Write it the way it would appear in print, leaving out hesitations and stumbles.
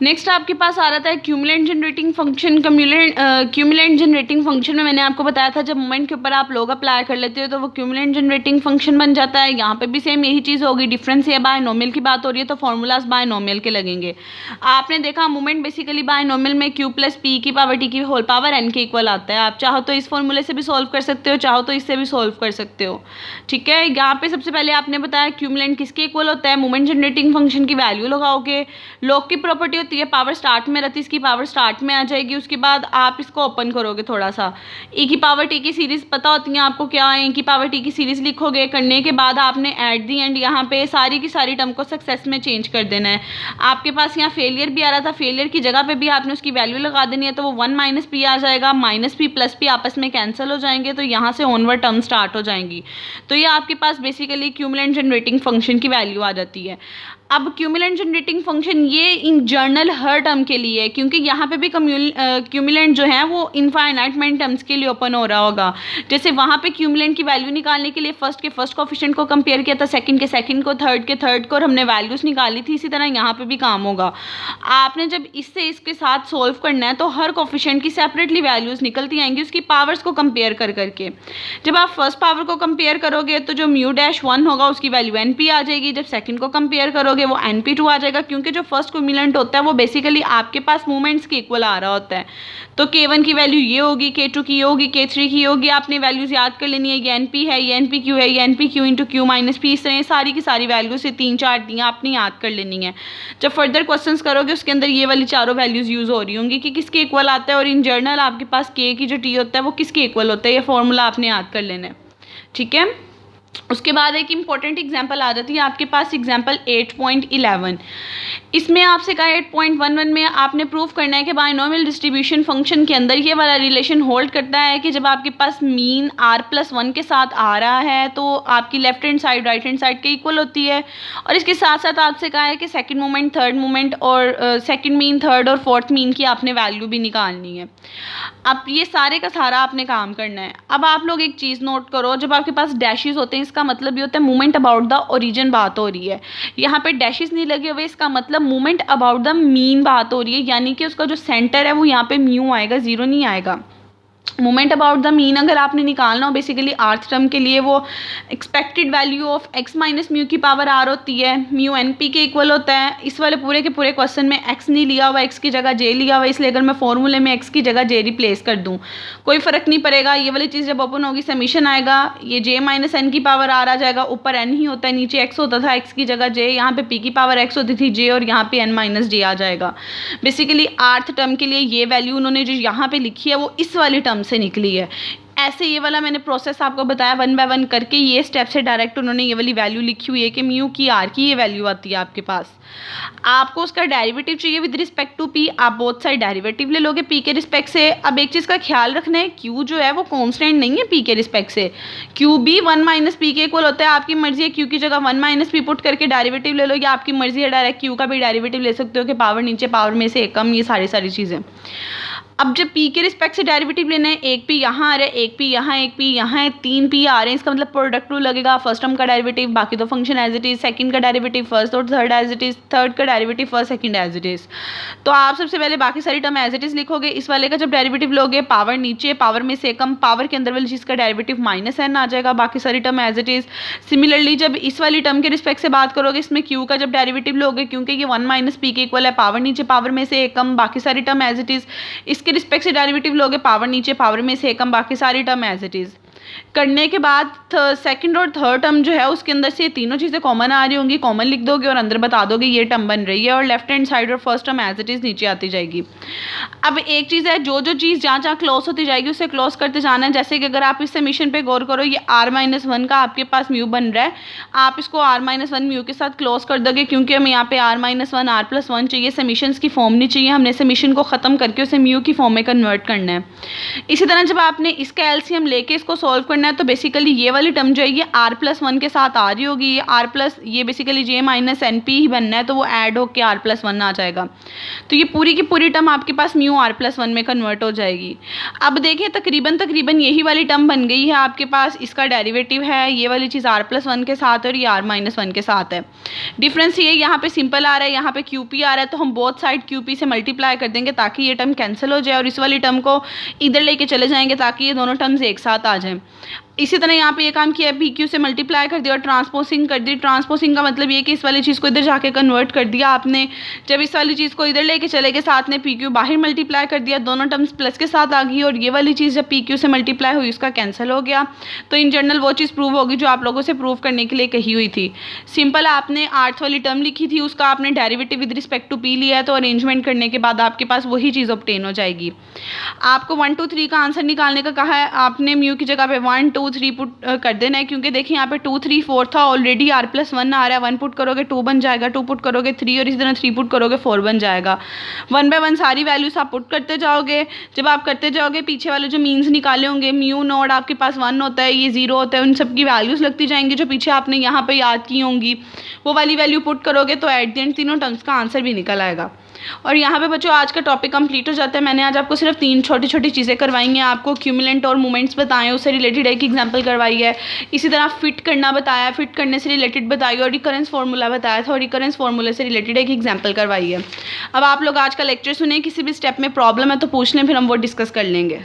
Next आपके पास आ रहा था क्यूमुलेंट जनरेटिंग फंक्शन। क्यूमुलेंट जनरेटिंग फंक्शन में मैंने आपको बताया था जब मोमेंट के ऊपर आप लोग अप्लाई कर लेते हो तो वो क्यूमुलेंट जनरेटिंग फंक्शन बन जाता है। यहाँ पे भी सेम यही चीज़ होगी, डिफरेंस ये बायनोमियल की बात हो रही है तो फॉर्मूलाज बायनोमियल के लगेंगे। आपने देखा मोमेंट बेसिकली बायनोमियल में q प्लस पी की पावर टी की होल पावर n के इक्वल आता है। आप चाहो तो इस फॉर्मूले से भी सॉल्व कर सकते हो, चाहो तो इससे भी सॉल्व कर सकते हो। ठीक है, यहाँ पे सबसे पहले आपने बताया क्यूमुलेंट किसके इक्वल होता है, मोमेंट जनरेटिंग फंक्शन की वैल्यू लगाओगे। लॉग की प्रॉपर्टी होती है पावर स्टार्ट में रहती है, इसकी पावर स्टार्ट में आ जाएगी। उसके बाद आप इसको ओपन करोगे थोड़ा सा, e की पावर t की सीरीज पता होती है आपको क्या है, e की पावर t की सीरीज लिखोगे। करने के बाद आपने एट दी एंड यहाँ पे सारी की सारी टर्म को सक्सेस में चेंज कर देना है। आपके पास यहाँ फेलियर भी आ रहा था, फेलियर की जगह पे भी आपने उसकी वैल्यू लगा देनी है तो वो 1 माइनस पी आ जाएगा, माइनस पी प्लस पी आपस में कैंसिल हो जाएंगे तो यहाँ से ऑनवर्ड टर्म स्टार्ट हो जाएंगी। तो ये आपके पास बेसिकली क्यूमुलेंट जनरेटिंग फंक्शन की वैल्यू आ जाती है। अब क्यूमुलेंट जनरेटिंग फंक्शन ये इन जनरल हर टर्म के लिए है, क्योंकि यहाँ पे भी क्यूमुलेंट जो है वो इनफाइनाइट मैनी टर्म्स के लिए ओपन हो रहा होगा। जैसे वहाँ पे क्यूमुलेंट की वैल्यू निकालने के लिए फर्स्ट के फर्स्ट कोफिशिएंट को कंपेयर किया था, सेकंड के सेकंड को, थर्ड के थर्ड को, और हमने वैल्यूज़ निकाली थी। इसी तरह यहाँ पे भी काम होगा। आपने जब इससे इसके साथ सोल्व करना है तो हर कोफिशिएंट की सेपरेटली वैल्यूज़ निकलती आएंगी उसकी पावर्स को कंपेयर कर करके। जब आप फर्स्ट पावर को कंपेयर करोगे तो जो म्यू डैश 1 होगा उसकी वैल्यू NP आ जाएगी। जब सेकंड को कंपेयर करोगे वो NP2 आ जाएगा, क्योंकि जो फर्स्ट क्यूमुलेंट होता है वो बेसिकली आपके पास मूवमेंट्स के इक्वल आ रहा होता है। तो K1 की वैल्यू ये होगी, K2 की ये होगी, K3 की ये होगी। आपने वैल्यूज़ याद कर लेनी है, ये NP है, ये NPQ है, ये NPQ into Q minus P, इस तरह सारी की सारी वैल्यूज से 3-4 दी आपने याद कर लेनी है। जब फर्दर क्वेश्चंस करोगे उसके अंदर ये वाली चारों वैल्यूज़ यूज़ हो रही होंगी कि किसके इक्वल आता है, और इन जर्नल आपके पास K की जो T होता है वो किसके इक्वल होता है, ये फॉर्मूला आपने याद कर लेना है। ठीक है, उसके बाद एक इम्पॉर्टेंट एग्जाम्पल आ जाती है आपके पास, एग्जाम्पल 8.11। इसमें आपसे कहा 8.11 में आपने प्रूव करना है कि बायनोमियल डिस्ट्रीब्यूशन फंक्शन के अंदर ये वाला रिलेशन होल्ड करता है कि जब आपके पास मीन r+1 के साथ आ रहा है तो आपकी left hand side right hand side के इक्वल होती है। और इसके साथ साथ आपसे कहा है कि सेकंड मोमेंट, थर्ड मोमेंट और सेकंड मीन, थर्ड और फोर्थ मीन की आपने वैल्यू भी निकालनी है। अब ये सारे का सारा आपने काम करना है। अब आप लोग एक चीज़ नोट करो, जब आपके पास डैशेस होते हैं इसका मतलब ये होता है मूवमेंट अबाउट द ओरिजिन बात हो रही है। यहाँ पे डैशेस नहीं लगे हुए, इसका मतलब मूवमेंट अबाउट द मीन बात हो रही है, यानी कि उसका जो सेंटर है वो यहाँ पे म्यू आएगा, जीरो नहीं आएगा। मोमेंट अबाउट द मीन अगर आपने निकालना हो बेसिकली आर्थ टर्म के लिए वो expected value of x minus mu की पावर r होती है, म्यू NP के इक्वल होता है। इस वाले पूरे के पूरे क्वेश्चन में x नहीं लिया हुआ, x की जगह j लिया हुआ, इसलिए अगर मैं फॉर्मूले में x की जगह j रिप्लेस कर दूं कोई फ़र्क नहीं पड़ेगा। ये वाली चीज़ जब ओपन होगी समीशन आएगा, ये j माइनस n की पावर r आ जाएगा, ऊपर n ही होता है, नीचे x होता था, x की जगह j, यहाँ पे p की पावर x होती थी j, और यहाँ पे n माइनस j आ जाएगा। बेसिकली आर्थ टर्म के लिए ये वैल्यू उन्होंने जो यहाँ पे लिखी है वो इस वाली टर्म से निकली है। ऐसे ये वाला मैंने प्रोसेस आपको बताया 1 बाय 1 करके, ये स्टेप से डायरेक्ट उन्होंने ये वाली वैल्यू लिखी हुई है कि म्यू की r की ये वैल्यू आती है आपके पास। आपको उसका डेरिवेटिव चाहिए विद रिस्पेक्ट टू p, आप बोथ साइड डेरिवेटिव ले लोगे p के रिस्पेक्ट से। अब एक चीज़ का ख्याल रखना है, q जो है वो कॉन्स्टेंट नहीं है p के रिस्पेक्ट से, q भी 1 माइनस पी के इक्वल होता है। आपकी मर्जी है q की जगह 1 माइनस पी पुट करके डेरिवेटिव ले लो, या आपकी मर्जी है डायरेक्ट q का भी डेरिवेटिव ले सकते हो कि पावर नीचे पावर में से एक कम, ये सारी चीज़ें। अब जब p के रिस्पेक्ट से डेरिवेटिव लेना है, एक p यहाँ आ रहा है, एक p यहाँ, एक p यहाँ है, 3 p आ रहे हैं, इसका मतलब प्रोडक्ट रूल लगेगा। फर्स्ट टर्म का डेरिवेटिव बाकी तो function as it is, second का डेरिवेटिव फर्स्ट और third as it is, third का derivative first second as it is. तो आप सबसे पहले बाकी सारी टर्म एज इट इज लिखोगे। इस वाले का जब डेरिवेटिव लोगे पावर नीचे पावर में से कम, पावर के अंदर वाली चीज़ का डेरिवेटिव माइनस n आ जाएगा, बाकी सारी term as it is. Similarly जब इस वाली टर्म के रिस्पेक्ट से बात करोगे, इसमें q का जब डेरिवेटिव लोगे, क्योंकि ये 1 माइनस पी के इक्वल है, पावर नीचे पावर में से एक कम, बाकी सारी टर्म एज इट इज। इसके रिस्पेक्ट से डेरिवेटिव लोगे, पावर नीचे पावर में से कम, बाकी सारी टर्म एज इट इज। करने के बाद सेकंड और थर्ड टर्म जो है उसके अंदर से तीनों चीज़ें कॉमन आ रही होंगी, कॉमन लिख दोगे और अंदर बता दोगे ये टर्म बन रही है, और लेफ्ट हैंड साइड और first term as it is नीचे आती जाएगी। अब एक चीज़ है, जो चीज़ जहाँ क्लोज होती जाएगी उसे क्लोज करते जाना है। जैसे कि अगर आप इस समीशन पे गौर करो, ये r-1 का आपके पास म्यू बन रहा है, आप इसको r-1 म्यू के साथ क्लोज कर दोगे, क्योंकि हमें यहाँ पे r-1 r+1 चाहिए, समीशंस की फॉर्म नहीं चाहिए, हमने समीशन को ख़त्म करके उसे म्यू की फॉर्म में कन्वर्ट करना है। इसी तरह जब आपने इसका एलसीएम लेके इसको सॉल्व करना है तो बेसिकली ये वाली टर्म जो है ये r+1 के साथ आ रही होगी, ये basically j minus N P ही बनना है तो वो ऐड होकर r+1 आ जाएगा। तो ये पूरी की पूरी टर्म आपके पास म्यू r+1 में कन्वर्ट हो जाएगी। अब देखिए तकरीबन यही वाली टर्म बन गई है आपके पास, इसका डेरिवेटिव है ये वाली चीज़ r+1 के साथ और ये r-1 के साथ है। डिफरेंस ये यहाँ पे सिंपल आ रहा है, यहाँ पे QP आ रहा है तो हम बोथ साइड QP से मल्टीप्लाई कर देंगे ताकि ये टर्म कैंसिल हो जाए और इस वाली टर्म को इधर लेके चले जाएंगे ताकि ये दोनों टर्म्स एक साथ आ जाएं। इसी तरह यहाँ पे ये काम किया, PQ से मल्टीप्लाई कर दिया और ट्रांसपोजिंग कर दी। ट्रांसपोजिंग का मतलब ये कि इस वाली चीज़ को इधर जाके कन्वर्ट कर दिया आपने। जब इस वाली चीज़ को इधर लेके चले गए साथ में PQ बाहर मल्टीप्लाई कर दिया, दोनों टर्म्स प्लस के साथ आ गई और ये वाली चीज़ जब PQ से मल्टीप्लाई हुई उसका कैंसिल हो गया। तो इन जनरल वो चीज़ प्रूव होगी जो आप लोगों से प्रूव करने के लिए कही हुई थी। सिंपल आपने आर्थ वाली टर्म लिखी थी, उसका आपने derivative with respect to P लिया है तो अरेंजमेंट करने के बाद आपके पास वही चीज़ ऑब्टेन हो जाएगी। आपको 1 2 3 का आंसर निकालने का कहा है, आपने म्यू की जगह पे 1 2 3 पुट कर देना है क्योंकि देखिए यहाँ पे 2 3 4 था, ऑलरेडी r+1 आ रहा है। 1 पुट करोगे 2 बन जाएगा, 2 पुट करोगे 3 और इसी तरह 3 पुट करोगे 4 बन जाएगा। 1 बाय 1 सारी वैल्यूज आप पुट करते जाओगे। जब आप करते जाओगे पीछे वाले जो मीन्स निकाले होंगे, म्यू नोड आपके पास 1 होता है, ये 0 होता है, उन सब की वैल्यूज़ लगती जाएंगी जो पीछे आपने यहाँ पर याद की होंगी, वो वाली वैल्यू पुट करोगे तो एट द एंड तीनों टर्म्स का आंसर भी निकल आएगा। और यहाँ पे बच्चों आज का टॉपिक कंप्लीट हो जाता है। मैंने आज आपको सिर्फ 3 छोटी छोटी चीज़ें करवाई हैं, आपको क्यूमुलेंट और मोमेंट्स बताए, उससे रिलेटेड एक एग्जांपल करवाई है। इसी तरह फिट करना बताया, फिट करने से रिलेटेड बताई और रिकरेंस फार्मूला बताया था और रिकरेंस फार्मूले से रिलेटेड एक एग्जांपल करवाई है। अब आप लोग आज का लेक्चर सुने, किसी भी स्टेप में प्रॉब्लम है तो पूछ लें, फिर हम वो डिस्कस कर लेंगे।